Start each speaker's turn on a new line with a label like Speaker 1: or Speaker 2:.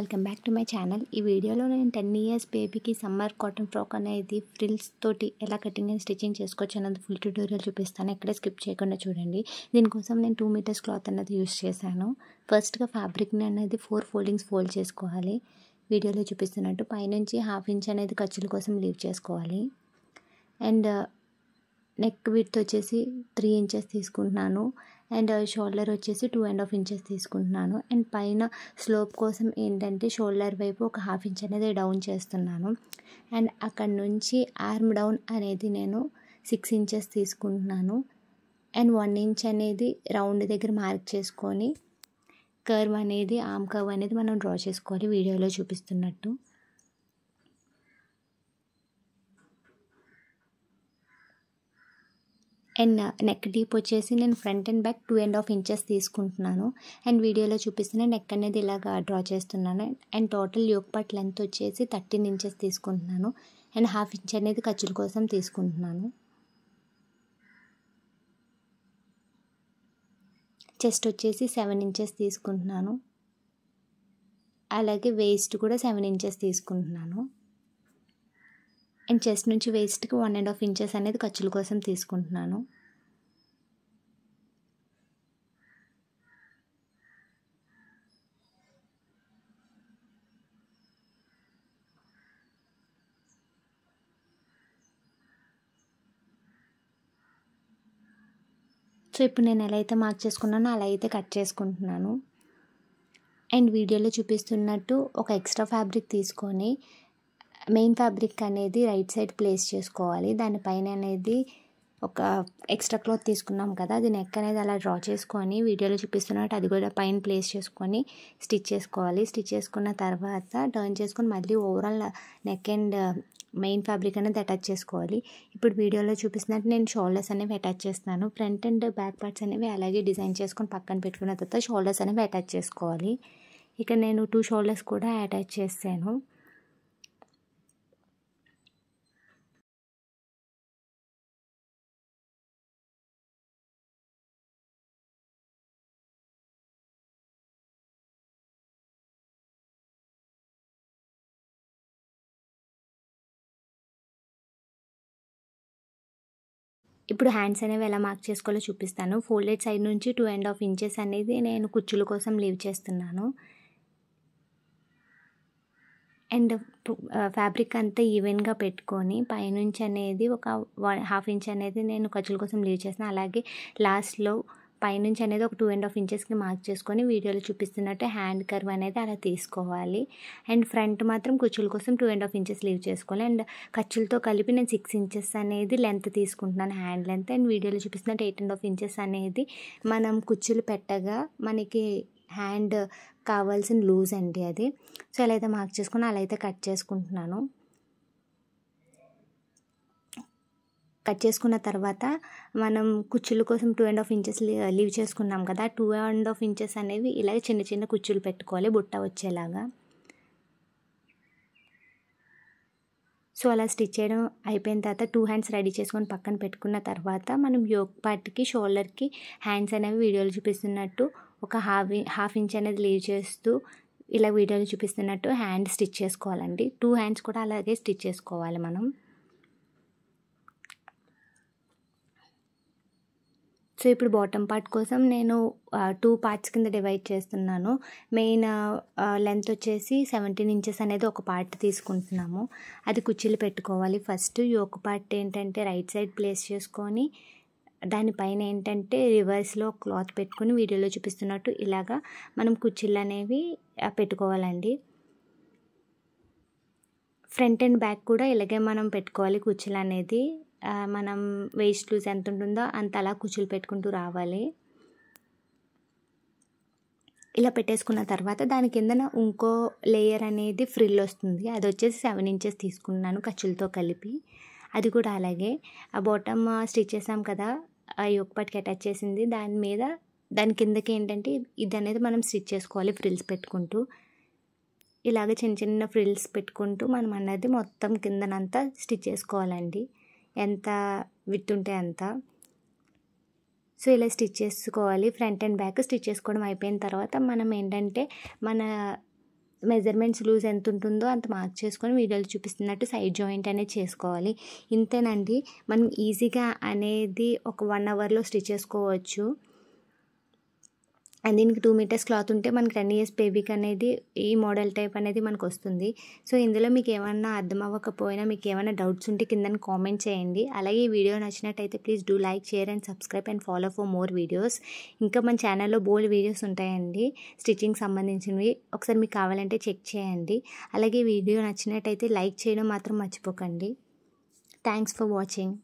Speaker 1: Welcome back to my channel. ఈ వీడియోలో నేను 10 ఇయర్స్ బేబీకి సమ్మర్ కాటన్ ఫ్రాక్ అనేది ఫ్రిల్స్ తోటి ఎలా కటింగ్ అండ్ స్టిచ్చింగ్ చేసుకోవచ్చు అన్నది ఫుల్ ట్యూటోరియల్ చూపిస్తాను. ఎక్కడ స్కిప్ చేయకుండా చూడండి. దీనికోసం నేను 2 మీటర్స్ క్లాత్ అనేది యూస్ చేశాను. ఫస్ట్గా ఫ్యాబ్రిక్ని అనేది 4 ఫోల్డింగ్స్ ఫోల్డ్ చేసుకోవాలి. వీడియోలో చూపిస్తున్నట్టు పైనుంచి 1/2 ఇంచ్ అనేది ఖర్చుల కోసం లీవ్ చేసుకోవాలి. అండ్ నెక్ విడ్త్ వచ్చేసి 3 ఇంచెస్ తీసుకుంటున్నాను. అండ్ షోల్డర్ వచ్చేసి 2.5 ఇంచెస్ తీసుకుంటున్నాను. అండ్ పైన స్లోప్ కోసం ఏంటంటే షోల్డర్ వైపు ఒక 1/2 ఇంచ్ అనేది డౌన్ చేస్తున్నాను. అండ్ అక్కడ నుంచి ఆర్మ్ డౌన్ అనేది నేను 6 ఇంచెస్ తీసుకుంటున్నాను. అండ్ 1 ఇంచ్ అనేది రౌండ్ దగ్గర మార్క్ చేసుకొని కర్వ్ అనేది ఆర్మ్ కర్వ్ అనేది మనం డ్రా చేసుకోవాలి వీడియోలో చూపిస్తున్నట్టు. అండ్ నెక్ డీప్ వచ్చేసి నేను ఫ్రంట్ అండ్ బ్యాక్ 2.5 ఇంచెస్ తీసుకుంటున్నాను. అండ్ వీడియోలో చూపిస్తున్న నెక్ అనేది ఇలాగా డ్రా చేస్తున్నాను. And total yoke part length వచ్చేసి 13 ఇంచెస్ తీసుకుంటున్నాను. అండ్ 1/2 ఇంచ్ అనేది ఖర్చుల కోసం తీసుకుంటున్నాను. చెస్ట్ వచ్చేసి 7 ఇంచెస్ తీసుకుంటున్నాను. అలాగే వేస్ట్ కూడా 7 ఇంచెస్ తీసుకుంటున్నాను. అండ్ చెస్ట్ నుంచి వేస్ట్కి 1.5 ఇంచెస్ అనేది ఖర్చుల కోసం తీసుకుంటున్నాను. సో ఇప్పుడు నేను ఎలా అయితే మార్క్ చేసుకున్నానో అలా అయితే కట్ చేసుకుంటున్నాను. అండ్ వీడియోలో చూపిస్తున్నట్టు ఒక ఎక్స్ట్రా ఫ్యాబ్రిక్ తీసుకొని మెయిన్ ఫ్యాబ్రిక్ అనేది రైట్ సైడ్ ప్లేస్ చేసుకోవాలి. దానిపైన అనేది ఒక ఎక్స్ట్రా క్లాత్ తీసుకున్నాం కదా, అది నెక్ అనేది అలా డ్రా చేసుకొని వీడియోలో చూపిస్తున్నట్టు అది కూడా పైన ప్లేస్ చేసుకొని స్టిచ్ చేసుకోవాలి. స్టిచ్ చేసుకున్న తర్వాత టర్న్ చేసుకొని మళ్ళీ overall neck and main fabric అనేది అటాచ్ చేసుకోవాలి. ఇప్పుడు వీడియోలో చూపిస్తున్నట్టు నేను షోల్డర్స్ అనేవి అటాచ్ చేస్తున్నాను. ఫ్రంట్ అండ్ బ్యాక్ పార్ట్స్ అనేవి అలాగే డిజైన్ చేసుకొని పక్కన పెట్టుకున్న తర్వాత షోల్డర్స్ అనేవి అటాచ్ చేసుకోవాలి. ఇక్కడ నేను 2 షోల్డర్స్ కూడా అటాచ్ చేశాను. ఇప్పుడు హ్యాండ్స్ అనేవి ఎలా మార్క్ చేసుకోవాలో చూపిస్తాను. ఫోల్డెడ్ సైడ్ నుంచి 2.5 ఇంచెస్ అనేది నేను కుచ్చుల కోసం లీవ్ చేస్తున్నాను. అండ్ ఫ్యాబ్రిక్ అంతా ఈవెన్గా పెట్టుకొని పైనుంచి అనేది ఒక 1/2 ఇంచ్ అనేది నేను ఖర్చుల కోసం లీవ్ చేస్తున్నాను. అలాగే లాస్ట్లో పైనుంచి అనేది ఒక 2.5 ఇంచెస్కి మార్క్ చేసుకొని వీడియోలో చూపిస్తున్నట్టు హ్యాండ్ కర్వ్ అనేది అలా తీసుకోవాలి. అండ్ ఫ్రంట్ మాత్రం కుచ్చుల కోసం 2.5 ఇంచెస్ లీవ్ చేసుకోవాలి. అండ్ ఖర్చులతో కలిపి నేను 6 ఇంచెస్ అనేది లెంత్ తీసుకుంటున్నాను, హ్యాండ్ లెంత్. అండ్ వీడియోలో చూపిస్తున్నట్టు 8.5 ఇంచెస్ అనేది మనం కుచ్చులు పెట్టగా మనకి హ్యాండ్ కావాల్సిన లూజ్ అండి అది. సో ఎలా అయితే మార్క్ చేసుకుని అలా అయితే కట్ చేసుకుంటున్నాను. కట్ చేసుకున్న తర్వాత మనం కుచ్చుల కోసం 2.5 ఇంచెస్ లీవ్ చేసుకున్నాం కదా, 2.5 ఇంచెస్ అనేవి ఇలాగే చిన్న చిన్న కుచ్చులు పెట్టుకోవాలి బుట్ట వచ్చేలాగా. సో అలా స్టిచ్ చేయడం అయిపోయిన తర్వాత 2 హ్యాండ్స్ రెడీ చేసుకొని పక్కన పెట్టుకున్న తర్వాత మనం యోక్ పార్ట్కి షోల్డర్కి హ్యాండ్స్ అనేవి వీడియోలో చూపిస్తున్నట్టు ఒక 1/2 ఇంచ్ అనేది లీవ్ చేస్తూ ఇలా వీడియోలో చూపిస్తున్నట్టు హ్యాండ్ స్టిచ్ చేసుకోవాలండి. 2 హ్యాండ్స్ కూడా అలాగే స్టిచ్ చేసుకోవాలి మనం. సో ఇప్పుడు బాటమ్ పార్ట్ కోసం నేను 2 పార్ట్స్ కింద డివైడ్ చేస్తున్నాను. మెయిన్ లెంత్ వచ్చేసి 17 ఇంచెస్ అనేది ఒక పార్ట్ తీసుకుంటున్నాము. అది కుర్చీలు పెట్టుకోవాలి. ఫస్ట్ యోక్ పార్ట్ ఏంటంటే రైట్ సైడ్ ప్లేస్ చేసుకొని దానిపైన ఏంటంటే రివర్స్లో క్లాత్ పెట్టుకుని వీడియోలో చూపిస్తున్నట్టు ఇలాగా మనం కుర్చీలు అనేవి పెట్టుకోవాలండి. ఫ్రంట్ అండ్ బ్యాక్ కూడా ఇలాగే మనం పెట్టుకోవాలి కుర్చీలు అనేది. మనం వేస్ట్ లూజ్ ఎంత ఉంటుందో అంత అలా కుచ్చులు పెట్టుకుంటూ రావాలి. ఇలా పెట్టేసుకున్న తర్వాత దాని కిందన ఇంకో లేయర్ అనేది ఫ్రిల్ వస్తుంది. అది వచ్చేసి 7 ఇంచెస్ తీసుకున్నాను ఖర్చులతో కలిపి. అది కూడా అలాగే ఆ బాటమ్ స్టిచ్ చేసాం కదా, ఆ యోక్ పార్ట్కి అటాచ్ చేసింది దాని కిందకి ఏంటంటే ఇది అనేది మనం స్టిచ్ చేసుకోవాలి ఫ్రిల్స్ పెట్టుకుంటూ. ఇలాగ చిన్న చిన్న ఫ్రిల్స్ పెట్టుకుంటూ మనం అన్నది మొత్తం కిందనంతా స్టిచ్ చేసుకోవాలండి, ఎంత విడ్త్ ఉంటే అంత. సో ఇలా స్టిచ్ చేసుకోవాలి. ఫ్రంట్ అండ్ బ్యాక్ స్టిచ్ చేసుకోవడం అయిపోయిన తర్వాత మనం ఏంటంటే మన మెజర్మెంట్స్ లూజ్ ఎంత ఉంటుందో అంత మార్క్ చేసుకొని వీడియోలో చూపిస్తున్నట్టు సైడ్ జాయింట్ అనేది చేసుకోవాలి. ఇంతేనండి, మనం ఈజీగా అనేది ఒక 1 అవర్లో స్టిచ్ చేసుకోవచ్చు. అండ్ దీనికి 2 మీటర్స్ క్లాత్ ఉంటే మనకి 10 ఇయర్స్ బేబీకి అనేది ఈ మోడల్ టైప్ అనేది మనకు వస్తుంది. సో ఇందులో మీకు ఏమన్నా అర్థం అవ్వకపోయినా, మీకు ఏమైనా డౌట్స్ ఉంటే కింద కామెంట్ చేయండి. అలాగే ఈ వీడియో నచ్చినట్టయితే please do like, share and subscribe and follow for more videos. ఇంకా మన ఛానల్లో బోల్డ్ వీడియోస్ ఉంటాయండి స్టిచ్చింగ్ సంబంధించినవి, ఒకసారి మీకు కావాలంటే చెక్ చేయండి. అలాగే వీడియో నచ్చినట్టయితే లైక్ చేయడం మాత్రం మర్చిపోకండి. Thanks for watching.